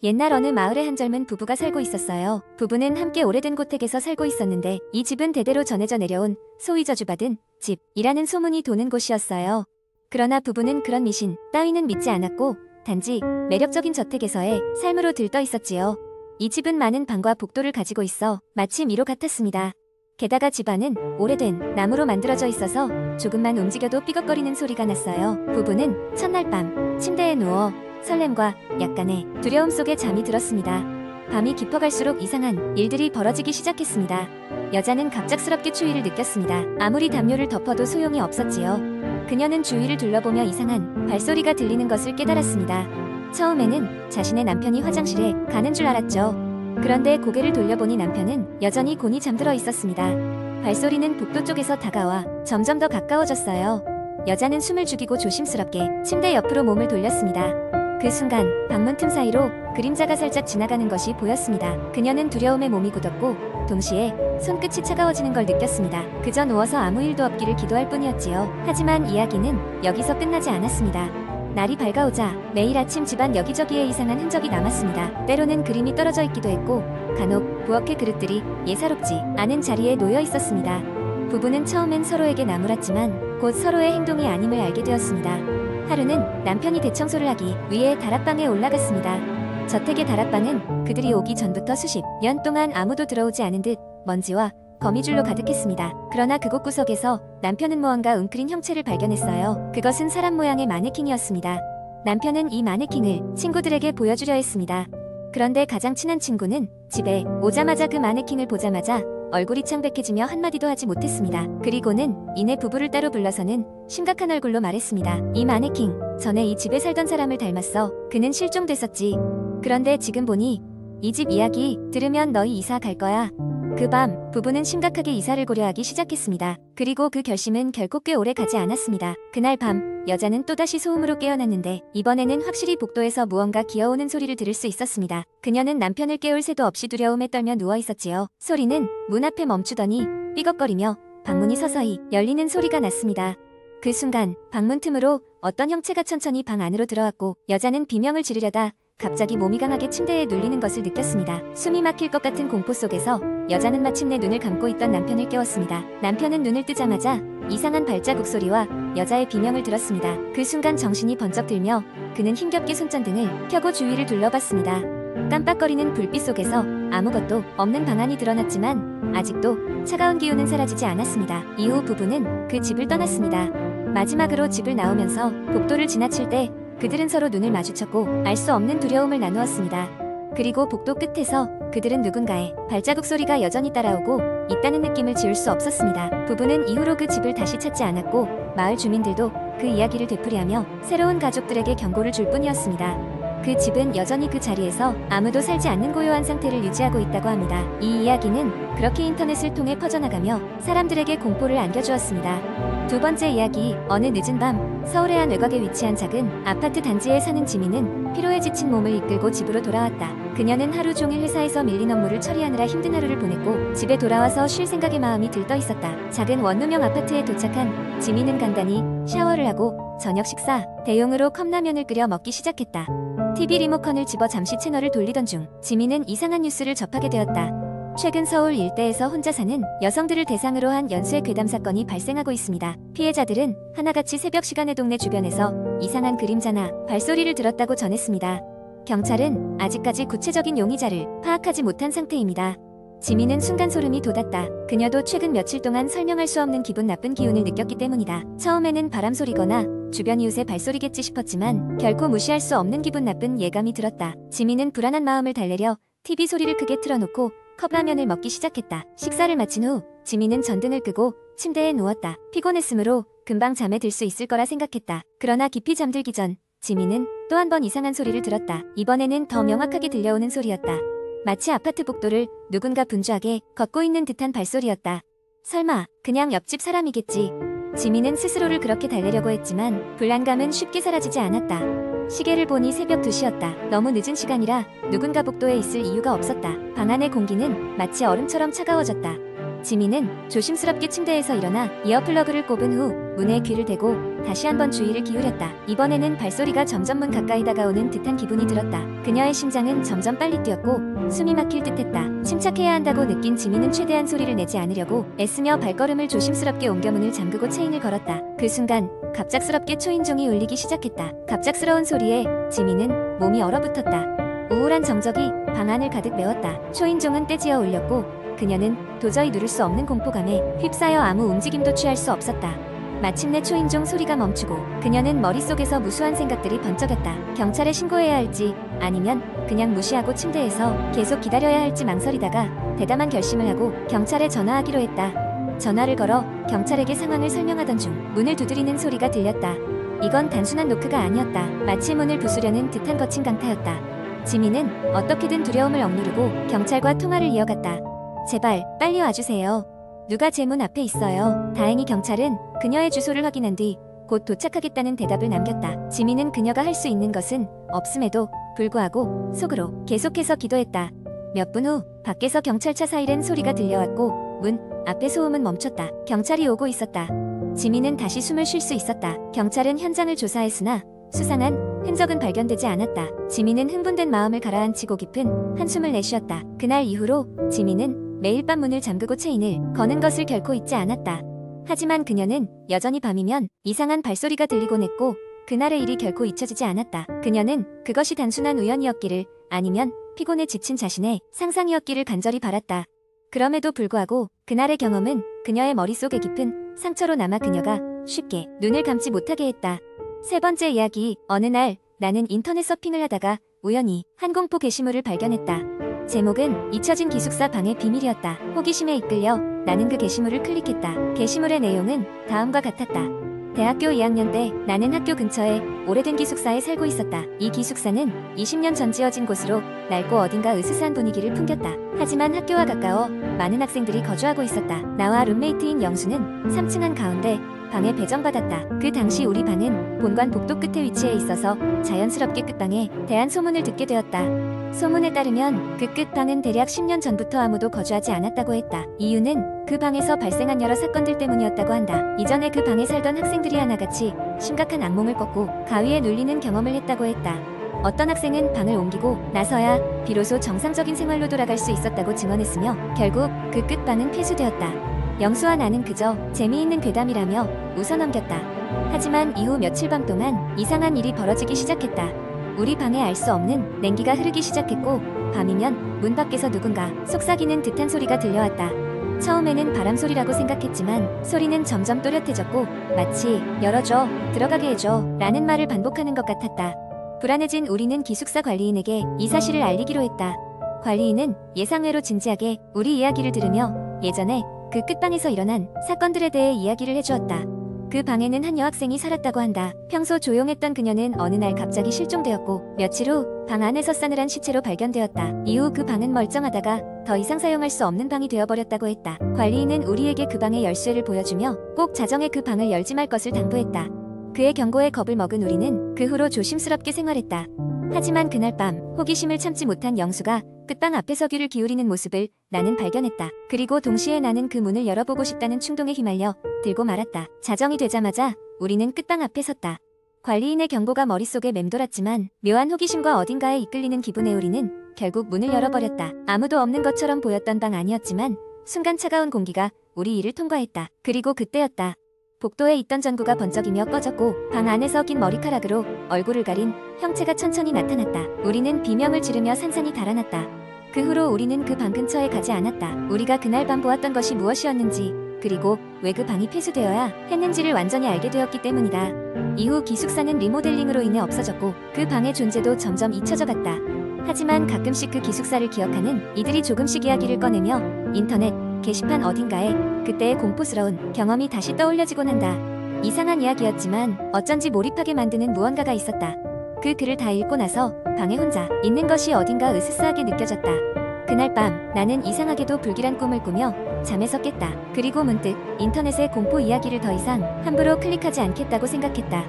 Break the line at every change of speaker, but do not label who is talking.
옛날 어느 마을에 한 젊은 부부가 살고 있었어요. 부부는 함께 오래된 고택에서 살고 있었는데 이 집은 대대로 전해져 내려온 소위 저주받은 집이라는 소문이 도는 곳이었어요. 그러나 부부는 그런 미신 따위는 믿지 않았고 단지 매력적인 저택에서의 삶으로 들떠 있었지요. 이 집은 많은 방과 복도를 가지고 있어 마치 미로 같았습니다. 게다가 집안은 오래된 나무로 만들어져 있어서 조금만 움직여도 삐걱거리는 소리가 났어요. 부부는 첫날 밤 침대에 누워 설렘과 약간의 두려움 속에 잠이 들었습니다. 밤이 깊어갈수록 이상한 일들이 벌어지기 시작했습니다. 여자는 갑작스럽게 추위를 느꼈습니다. 아무리 담요를 덮어도 소용이 없었지요. 그녀는 주위를 둘러보며 이상한 발소리가 들리는 것을 깨달았습니다. 처음에는 자신의 남편이 화장실에 가는 줄 알았죠. 그런데 고개를 돌려보니 남편은 여전히 곤히 잠들어 있었습니다. 발소리는 복도 쪽에서 다가와 점점 더 가까워졌어요. 여자는 숨을 죽이고 조심스럽게 침대 옆으로 몸을 돌렸습니다. 그 순간 방문 틈 사이로 그림자가 살짝 지나가는 것이 보였습니다. 그녀는 두려움에 몸이 굳었고 동시에 손끝이 차가워지는 걸 느꼈습니다. 그저 누워서 아무 일도 없기를 기도할 뿐이었지요. 하지만 이야기는 여기서 끝나지 않았습니다. 날이 밝아오자 매일 아침 집안 여기저기에 이상한 흔적이 남았습니다. 때로는 그림이 떨어져 있기도 했고 간혹 부엌의 그릇들이 예사롭지 않은 자리에 놓여 있었습니다. 부부는 처음엔 서로에게 나무랐지만 곧 서로의 행동이 아님을 알게 되었습니다. 하루는 남편이 대청소를 하기 위해 다락방에 올라갔습니다. 저택의 다락방은 그들이 오기 전부터 수십 년 동안 아무도 들어오지 않은 듯 먼지와 거미줄로 가득했습니다. 그러나 그곳 구석에서 남편은 무언가 웅크린 형체를 발견했어요. 그것은 사람 모양의 마네킹이었습니다. 남편은 이 마네킹을 친구들에게 보여주려 했습니다. 그런데 가장 친한 친구는 집에 오자마자 그 마네킹을 보자마자 얼굴이 창백해지며 한마디도 하지 못했습니다. 그리고는 이내 부부를 따로 불러서는 심각한 얼굴로 말했습니다. 이 마네킹, 전에 이 집에 살던 사람을 닮았어. 그는 실종됐었지. 그런데 지금 보니 이 집 이야기 들으면 너희 이사 갈 거야. 그 밤 부부는 심각하게 이사를 고려하기 시작했습니다. 그리고 그 결심은 결코 꽤 오래 가지 않았습니다. 그날 밤 여자는 또다시 소음으로 깨어났는데 이번에는 확실히 복도에서 무언가 기어오는 소리를 들을 수 있었습니다. 그녀는 남편을 깨울 새도 없이 두려움에 떨며 누워있었지요. 소리는 문 앞에 멈추더니 삐걱거리며 방문이 서서히 열리는 소리가 났습니다. 그 순간 방문 틈으로 어떤 형체가 천천히 방 안으로 들어왔고 여자는 비명을 지르려다 갑자기 몸이 강하게 침대에 눌리는 것을 느꼈습니다. 숨이 막힐 것 같은 공포 속에서 여자는 마침내 눈을 감고 있던 남편을 깨웠습니다. 남편은 눈을 뜨자마자 이상한 발자국 소리와 여자의 비명을 들었습니다. 그 순간 정신이 번쩍 들며 그는 힘겹게 손전등을 켜고 주위를 둘러봤습니다. 깜빡거리는 불빛 속에서 아무것도 없는 방 안이 드러났지만 아직도 차가운 기운은 사라지지 않았습니다. 이후 부부는 그 집을 떠났습니다. 마지막으로 집을 나오면서 복도를 지나칠 때 그들은 서로 눈을 마주쳤고 알 수 없는 두려움을 나누었습니다. 그리고 복도 끝에서 그들은 누군가의 발자국 소리가 여전히 따라오고 있다는 느낌을 지울 수 없었습니다. 부부는 이후로 그 집을 다시 찾지 않았고 마을 주민들도 그 이야기를 되풀이하며 새로운 가족들에게 경고를 줄 뿐이었습니다. 그 집은 여전히 그 자리에서 아무도 살지 않는 고요한 상태를 유지하고 있다고 합니다. 이 이야기는 그렇게 인터넷을 통해 퍼져나가며 사람들에게 공포를 안겨주었습니다. 두 번째 이야기, 어느 늦은 밤 서울의 한 외곽에 위치한 작은 아파트 단지에 사는 지민은 피로에 지친 몸을 이끌고 집으로 돌아왔다. 그녀는 하루 종일 회사에서 밀린 업무를 처리하느라 힘든 하루를 보냈고 집에 돌아와서 쉴 생각에 마음이 들떠 있었다. 작은 원룸형 아파트에 도착한 지민은 간단히 샤워를 하고 저녁 식사 대용으로 컵라면을 끓여 먹기 시작했다. TV 리모컨을 집어 잠시 채널을 돌리던 중 지민은 이상한 뉴스를 접하게 되었다. 최근 서울 일대에서 혼자 사는 여성들을 대상으로 한 연쇄 괴담 사건이 발생하고 있습니다. 피해자들은 하나같이 새벽 시간에 동네 주변에서 이상한 그림자나 발소리를 들었다고 전했습니다. 경찰은 아직까지 구체적인 용의자를 파악하지 못한 상태입니다. 지민은 순간 소름이 돋았다. 그녀도 최근 며칠 동안 설명할 수 없는 기분 나쁜 기운을 느꼈기 때문이다. 처음에는 바람소리거나 주변 이웃의 발소리겠지 싶었지만 결코 무시할 수 없는 기분 나쁜 예감이 들었다. 지민은 불안한 마음을 달래려 TV 소리를 크게 틀어놓고 컵라면을 먹기 시작했다. 식사를 마친 후 지민은 전등을 끄고 침대에 누웠다. 피곤했으므로 금방 잠에 들 수 있을 거라 생각했다. 그러나 깊이 잠들기 전 지민은 또 한 번 이상한 소리를 들었다. 이번에는 더 명확하게 들려오는 소리였다. 마치 아파트 복도를 누군가 분주하게 걷고 있는 듯한 발소리였다. 설마 그냥 옆집 사람이겠지. 지민은 스스로를 그렇게 달래려고 했지만 불안감은 쉽게 사라지지 않았다. 시계를 보니 새벽 2시였다. 너무 늦은 시간이라 누군가 복도에 있을 이유가 없었다. 방 안의 공기는 마치 얼음처럼 차가워졌다. 지민은 조심스럽게 침대에서 일어나 이어플러그를 꼽은 후 문에 귀를 대고 다시 한번 주의를 기울였다. 이번에는 발소리가 점점 문 가까이 다가오는 듯한 기분이 들었다. 그녀의 심장은 점점 빨리 뛰었고 숨이 막힐 듯했다. 침착해야 한다고 느낀 지민은 최대한 소리를 내지 않으려고 애쓰며 발걸음을 조심스럽게 옮겨 문을 잠그고 체인을 걸었다. 그 순간 갑작스럽게 초인종이 울리기 시작했다. 갑작스러운 소리에 지민은 몸이 얼어붙었다. 우울한 정적이 방 안을 가득 메웠다. 초인종은 떼지어 울렸고 그녀는 도저히 누를 수 없는 공포감에 휩싸여 아무 움직임도 취할 수 없었다. 마침내 초인종 소리가 멈추고 그녀는 머릿속에서 무수한 생각들이 번쩍였다. 경찰에 신고해야 할지 아니면 그냥 무시하고 침대에서 계속 기다려야 할지 망설이다가 대담한 결심을 하고 경찰에 전화하기로 했다. 전화를 걸어 경찰에게 상황을 설명하던 중 문을 두드리는 소리가 들렸다. 이건 단순한 노크가 아니었다. 마치 문을 부수려는 듯한 거친 강타였다. 지민은 어떻게든 두려움을 억누르고 경찰과 통화를 이어갔다. 제발 빨리 와주세요. 누가 제 문 앞에 있어요. 다행히 경찰은 그녀의 주소를 확인한 뒤 곧 도착하겠다는 대답을 남겼다. 지민은 그녀가 할 수 있는 것은 없음에도 불구하고 속으로 계속해서 기도했다. 몇 분 후 밖에서 경찰차 사이렌 소리가 들려왔고 문 앞의 소음은 멈췄다. 경찰이 오고 있었다. 지민은 다시 숨을 쉴 수 있었다. 경찰은 현장을 조사했으나 수상한 흔적은 발견되지 않았다. 지민은 흥분된 마음을 가라앉히고 깊은 한숨을 내쉬었다. 그날 이후로 지민은 매일 밤 문을 잠그고 체인을 거는 것을 결코 잊지 않았다. 하지만 그녀는 여전히 밤이면 이상한 발소리가 들리곤 했고 그날의 일이 결코 잊혀지지 않았다. 그녀는 그것이 단순한 우연이었기를 아니면 피곤에 지친 자신의 상상이었기를 간절히 바랐다. 그럼에도 불구하고 그날의 경험은 그녀의 머릿속에 깊은 상처로 남아 그녀가 쉽게 눈을 감지 못하게 했다. 세 번째 이야기. 어느 날 나는 인터넷 서핑을 하다가 우연히 한 공포 게시물을 발견했다. 제목은 잊혀진 기숙사 방의 비밀이었다. 호기심에 이끌려 나는 그 게시물을 클릭했다. 게시물의 내용은 다음과 같았다. 대학교 2학년 때 나는 학교 근처에 오래된 기숙사에 살고 있었다. 이 기숙사는 20년 전 지어진 곳으로 낡고 어딘가 으스스한 분위기를 풍겼다. 하지만 학교와 가까워 많은 학생들이 거주하고 있었다. 나와 룸메이트인 영수는 3층 한가운데 방에 배정받았다. 그 당시 우리 방은 본관 복도 끝에 위치해 있어서 자연스럽게 끝방에 대한 소문을 듣게 되었다. 소문에 따르면 그 끝방은 대략 10년 전부터 아무도 거주하지 않았다고 했다. 이유는 그 방에서 발생한 여러 사건들 때문이었다고 한다. 이전에 그 방에 살던 학생들이 하나같이 심각한 악몽을 꿨고 가위에 눌리는 경험을 했다고 했다. 어떤 학생은 방을 옮기고 나서야 비로소 정상적인 생활로 돌아갈 수 있었다고 증언했으며 결국 그 끝방은 폐수되었다. 영수와 나는 그저 재미있는 괴담이라며 웃어넘겼다. 하지만 이후 며칠 밤 동안 이상한 일이 벌어지기 시작했다. 우리 방에 알 수 없는 냉기가 흐르기 시작했고 밤이면 문 밖에서 누군가 속삭이는 듯한 소리가 들려왔다. 처음에는 바람 소리라고 생각했지만 소리는 점점 또렷해졌고 마치 열어줘, 들어가게 해줘 라는 말을 반복하는 것 같았다. 불안해진 우리는 기숙사 관리인에게 이 사실을 알리기로 했다. 관리인은 예상외로 진지하게 우리 이야기를 들으며 예전에 그 끝방에서 일어난 사건들에 대해 이야기를 해주었다. 그 방에는 한 여학생이 살았다고 한다. 평소 조용했던 그녀는 어느 날 갑자기 실종되었고 며칠 후 방 안에서 싸늘한 시체로 발견되었다. 이후 그 방은 멀쩡하다가 더 이상 사용할 수 없는 방이 되어버렸다고 했다. 관리인은 우리에게 그 방의 열쇠를 보여주며 꼭 자정에 그 방을 열지 말 것을 당부했다. 그의 경고에 겁을 먹은 우리는 그 후로 조심스럽게 생활했다. 하지만 그날 밤 호기심을 참지 못한 영수가 끝방 앞에서 귀를 기울이는 모습을 나는 발견했다. 그리고 동시에 나는 그 문을 열어보고 싶다는 충동에 휘말려 들고 말았다. 자정이 되자마자 우리는 끝방 앞에 섰다. 관리인의 경고가 머릿속에 맴돌았지만 묘한 호기심과 어딘가에 이끌리는 기분의 우리는 결국 문을 열어버렸다. 아무도 없는 것처럼 보였던 방 아니었지만 순간 차가운 공기가 우리 이를 통과했다. 그리고 그때였다. 복도에 있던 전구가 번쩍이며 꺼졌고 방 안에서 긴 머리카락으로 얼굴을 가린 형체가 천천히 나타났다. 우리는 비명을 지르며 산산이 달아났다. 그 후로 우리는 그 방 근처에 가지 않았다. 우리가 그날 밤 보았던 것이 무엇이었는지 그리고 왜 그 방이 폐수되어야 했는지를 완전히 알게 되었기 때문이다. 이후 기숙사는 리모델링으로 인해 없어졌고 그 방의 존재도 점점 잊혀져 갔다. 하지만 가끔씩 그 기숙사를 기억하는 이들이 조금씩 이야기를 꺼내며 인터넷 게시판 어딘가에 그때의 공포스러운 경험이 다시 떠올려지곤 한다. 이상한 이야기였지만 어쩐지 몰입하게 만드는 무언가가 있었다. 그 글을 다 읽고 나서 방에 혼자 있는 것이 어딘가 으스스하게 느껴졌다. 그날 밤 나는 이상하게도 불길한 꿈을 꾸며 잠에서 깼다. 그리고 문득 인터넷의 공포 이야기를 더 이상 함부로 클릭하지 않겠다고 생각했다.